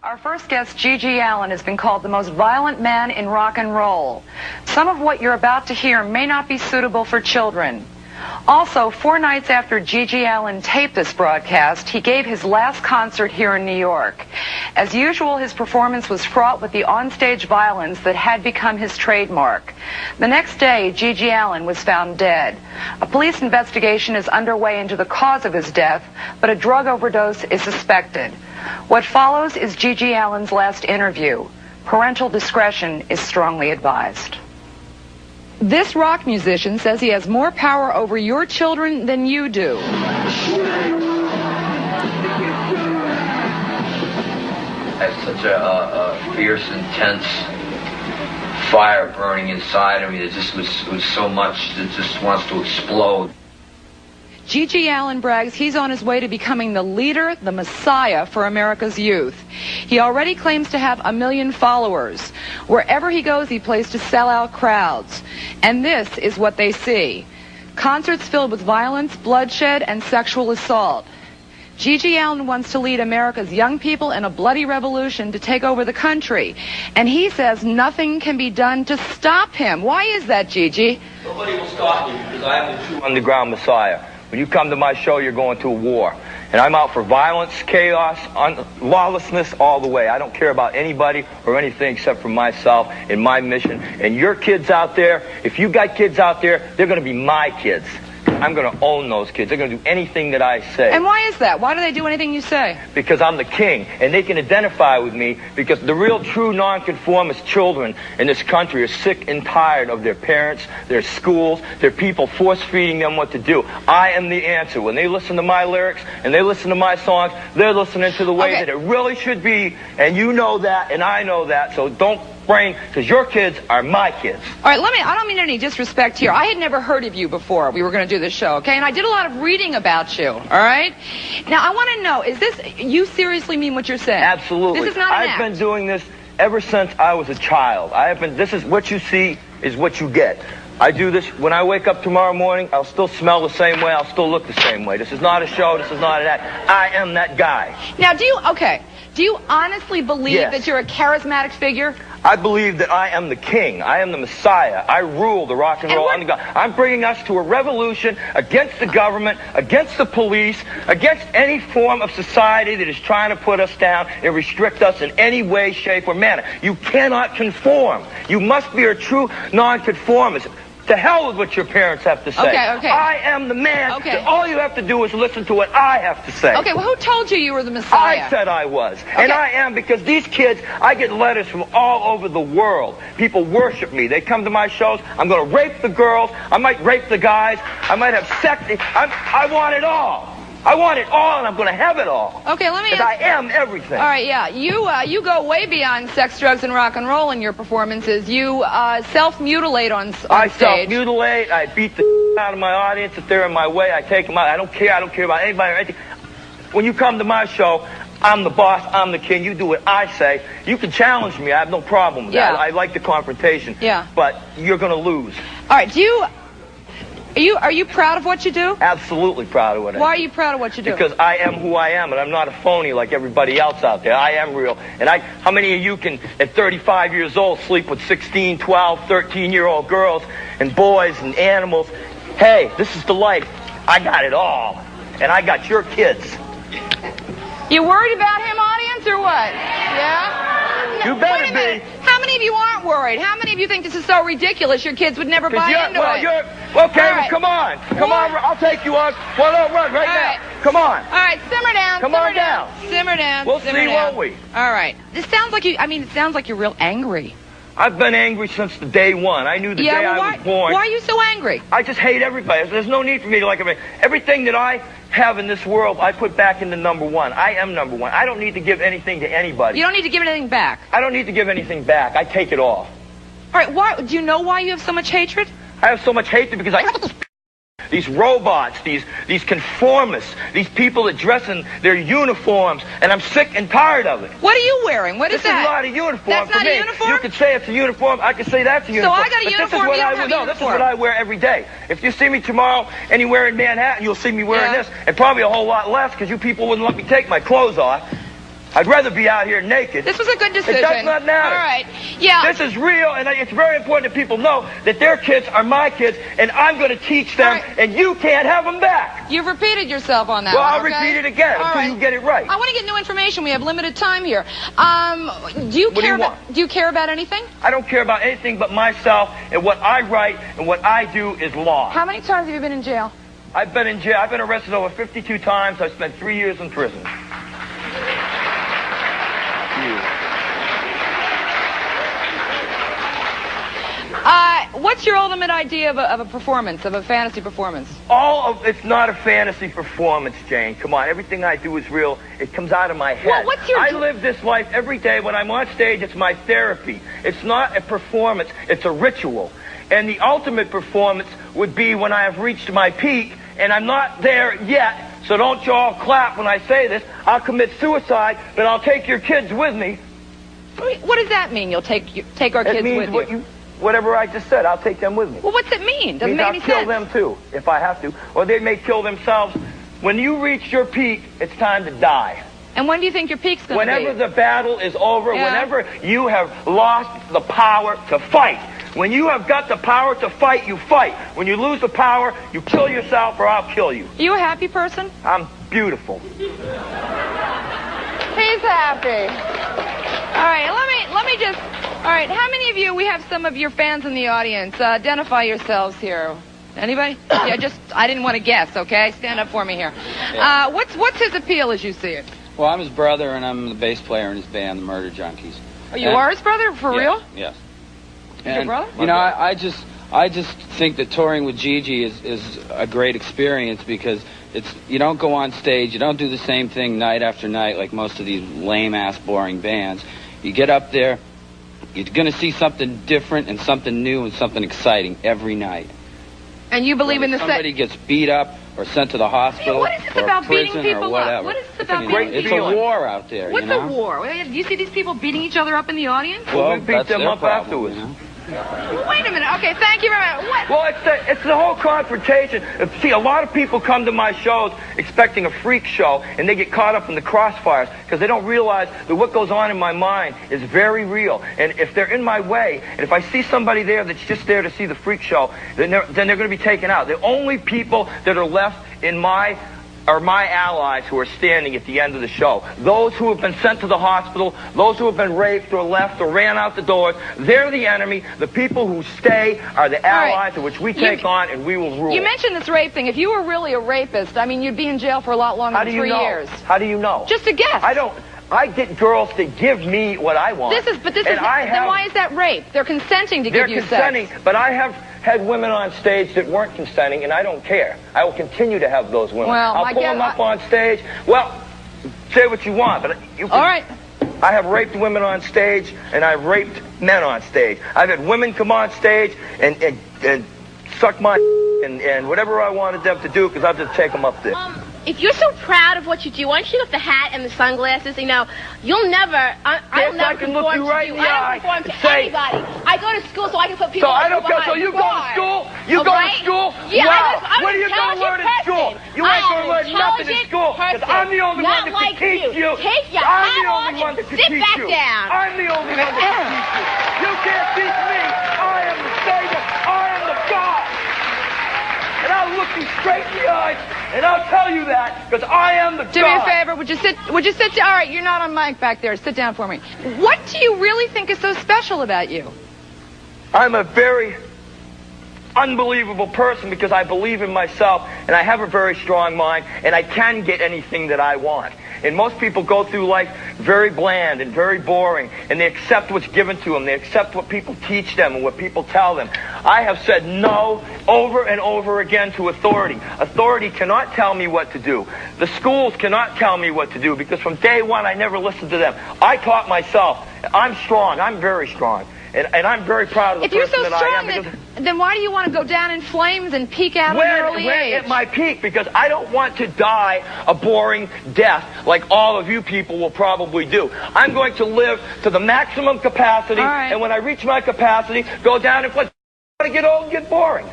Our first guest, G.G. Allin, has been called the most violent man in rock and roll. Some of what you're about to hear may not be suitable for children. Also, 4 nights after G.G. Allin taped this broadcast, he gave his last concert here in New York. As usual, his performance was fraught with the onstage violence that had become his trademark. The next day, G.G. Allin was found dead. A police investigation is underway into the cause of his death, but a drug overdose is suspected. What follows is G.G. Allin's last interview. Parental discretion is strongly advised. This rock musician says he has more power over your children than you do. I have such a fierce, intense fire burning inside of me. It just was so much that just wants to explode. G.G. Allin brags he's on his way to becoming the leader, the messiah for America's youth. He already claims to have 1 million followers. Wherever he goes, he plays to sell out crowds. And this is what they see. Concerts filled with violence, bloodshed, and sexual assault. G.G. Allin wants to lead America's young people in a bloody revolution to take over the country. And he says nothing can be done to stop him. Why is that, G.G.? Nobody will stop me because I am the true underground messiah. When you come to my show, you're going to a war. And I'm out for violence, chaos, lawlessness all the way. I don't care about anybody or anything except for myself and my mission. And your kids out there, if you got kids out there, they're going to be my kids. I'm going to own those kids. They're going to do anything that I say. And why is that? Why do they do anything you say? Because I'm the king, and they can identify with me because the real, true, nonconformist children in this country are sick and tired of their parents, their schools, their people force-feeding them what to do. I am the answer. When they listen to my lyrics and they listen to my songs, they're listening to the way that it really should be, and you know that, and I know that, so don't brain, because your kids are my kids. All right, I don't mean any disrespect here. I had never heard of you before we were going to do this show, okay? And I did a lot of reading about you, all right? Now, I want to know, is this, you seriously mean what you're saying? Absolutely. This is not an act. I've been doing this ever since I was a child. This is what you see is what you get. I do this, when I wake up tomorrow morning, I'll still smell the same way, I'll still look the same way. This is not a show, this is not an act. I am that guy. Now, do you honestly believe that you're a charismatic figure? I believe that I am the king. I am the messiah. I rule the rock and roll underground. I'm bringing us to a revolution against the government, against the police, against any form of society that is trying to put us down and restrict us in any way, shape, or manner. You cannot conform. You must be a true nonconformist. To hell with what your parents have to say. Okay. I am the man. Okay. All you have to do is listen to what I have to say. Okay, well, who told you you were the messiah? I said I was. Okay. And I am, because these kids, I get letters from all over the world. People worship me. They come to my shows. I'm going to rape the girls. I might rape the guys. I might have sex. I want it all. I want it all, and I'm going to have it all. Okay, let me ask. Because I am everything. All right, yeah. You go way beyond sex, drugs, and rock and roll in your performances. You self-mutilate on stage. I self-mutilate. I beat the out of my audience if they're in my way. I take them out. I don't care. I don't care about anybody or anything. When you come to my show, I'm the boss. I'm the king. You do what I say. You can challenge me. I have no problem with that. I like the confrontation. Yeah. But you're going to lose. All right. Are you proud of what you do? Absolutely proud of what I do. Why are you proud of what you do? Because I am who I am, and I'm not a phony like everybody else out there. I am real. And how many of you can, at 35 years old, sleep with 16, 12, 13-year-old girls and boys and animals? Hey, this is the life. I got it all. And I got your kids. You worried about him, audience, or what? Yeah? You better be. How many of you aren't worried? How many of you think this is so ridiculous your kids would never buy into it? Well, come on. Come on, I'll take you on. Well, run right now. Come on. All right, simmer down. Come on down. Simmer down. We'll see, won't we? All right. This sounds like it sounds like you're real angry. I've been angry since the day one. I knew the day I was born. Why are you so angry? I just hate everybody. There's no need for me to like everybody. Everything that I have in this world, I put back into number one. I am number one. I don't need to give anything to anybody. You don't need to give anything back? I don't need to give anything back. I take it all. All right, do you know why you have so much hatred? I have so much hatred because these robots, these conformists, these people that dress in their uniforms, and I'm sick and tired of it. What are you wearing? What is that? This is not a uniform. That's for not me. a uniform? You could say it's a uniform. I could say that's a uniform. So I got a uniform, you don't have a uniform. This is what I wear every day. If you see me tomorrow anywhere in Manhattan, you'll see me wearing this, and probably a whole lot less because you people wouldn't let me take my clothes off. I'd rather be out here naked. This was a good decision. It does not matter. All right. Yeah. This is real, and it's very important that people know that their kids are my kids, and I'm going to teach them, and you can't have them back. You've repeated yourself on that Well, one, I'll okay? repeat it again until you get it right. I want to get new information. We have limited time here. Do you care about anything? I don't care about anything but myself, and what I write and what I do is law. How many times have you been in jail? I've been in jail. I've been arrested over 52 times. I've spent 3 years in prison. What's your ultimate idea of a performance, of a fantasy performance? It's not a fantasy performance, Jane. Come on, everything I do is real. It comes out of my head. Well, I live this life every day. When I'm on stage, it's my therapy. It's not a performance, it's a ritual. And the ultimate performance would be when I have reached my peak, and I'm not there yet, so don't you all clap when I say this. I'll commit suicide, but I'll take your kids with me. What does that mean, you'll take our kids with you? Whatever I just said, I'll take them with me. Well, what's it mean? Doesn't make any sense. I'll kill them too, if I have to. Or they may kill themselves. When you reach your peak, it's time to die. And when do you think your peak's going to be? Whenever the battle is over, whenever you have lost the power to fight. When you have got the power to fight, you fight. When you lose the power, you kill yourself or I'll kill you. Are you a happy person? I'm beautiful. He's happy. All right, let me just... All right, how many of you, we have some of your fans in the audience. Identify yourselves here. Anybody? Yeah, I didn't want to guess, okay? Stand up for me here. Yeah. What's his appeal as you see it? Well, I'm his brother, and I'm the bass player in his band, the Murder Junkies. Oh, you are his brother? For real? Yes. Your brother? You know, I just think that touring with Gigi is a great experience because you don't go on stage, you don't do the same thing night after night like most of these lame-ass, boring bands. You get up there, you're going to see something different and something new and something exciting every night. And you believe in the somebody gets beat up or sent to the hospital what is this or about prison beating people or whatever. up? What is this about beating It's people up? a war out there. What's you know? a war? Do you see these people beating each other up in the audience? Well, we beat them up afterwards. You know? Wait a minute. Okay, thank you very much. What? Well, it's the whole confrontation. See, a lot of people come to my shows expecting a freak show, and they get caught up in the crossfires because they don't realize that what goes on in my mind is very real. And if they're in my way, and if I see somebody there that's just there to see the freak show, then they're going to be taken out. The only people that are left in my allies who are standing at the end of the show. Those who have been sent to the hospital, those who have been raped or left or ran out the doors, they're the enemy. The people who stay are the allies of which we take on and we will rule. You mentioned this rape thing. If you were really a rapist, I mean, you'd be in jail for a lot longer than 3 years. How do you know? Just a guess. I get girls to give me what I want. Then why is that rape? They're consenting to give you sex. They're consenting, but I have had women on stage that weren't consenting, and I don't care. I will continue to have those women. Well, I'll pull them up on stage. Well, say what you want, but you can, all right. I have raped women on stage, and I've raped men on stage. I've had women come on stage and suck my and whatever I wanted them to do, because I'll just take them up there. If you're so proud of what you do, why don't you take off the hat and the sunglasses? You know, you'll never. I'll never can look you right in the eye I don't perform to and say, anybody. I go to school so I can put people. So I don't care. So you go to school? You go to school? Yeah, wow. I'm What are you going to learn in school? You ain't going to learn nothing in school. Because I'm the only one that can teach you. Take your hat off and sit back down. I'm the only one that can teach you. You can't teach me. I am the Savior. I am the God. And I'll look you straight in the eyes, and I'll tell you that, because I am the God. Do me a favor, would you sit down? All right, you're not on mic back there. Sit down for me. What do you really think is so special about you? I'm a very unbelievable person because I believe in myself, and I have a very strong mind, and I can get anything that I want. And most people go through life very bland and very boring, and they accept what's given to them. They accept what people teach them and what people tell them. I have said no over and over again to authority. Authority cannot tell me what to do. The schools cannot tell me what to do because from day one I never listened to them. I taught myself. I'm strong. I'm very strong. And I'm very proud of the person that I am. If you're so strong, then why do you want to go down in flames and peak out at an early age? At my peak, because I don't want to die a boring death like all of you people will probably do. I'm going to live to the maximum capacity, and when I reach my capacity, go down and play. I want to get old and get boring.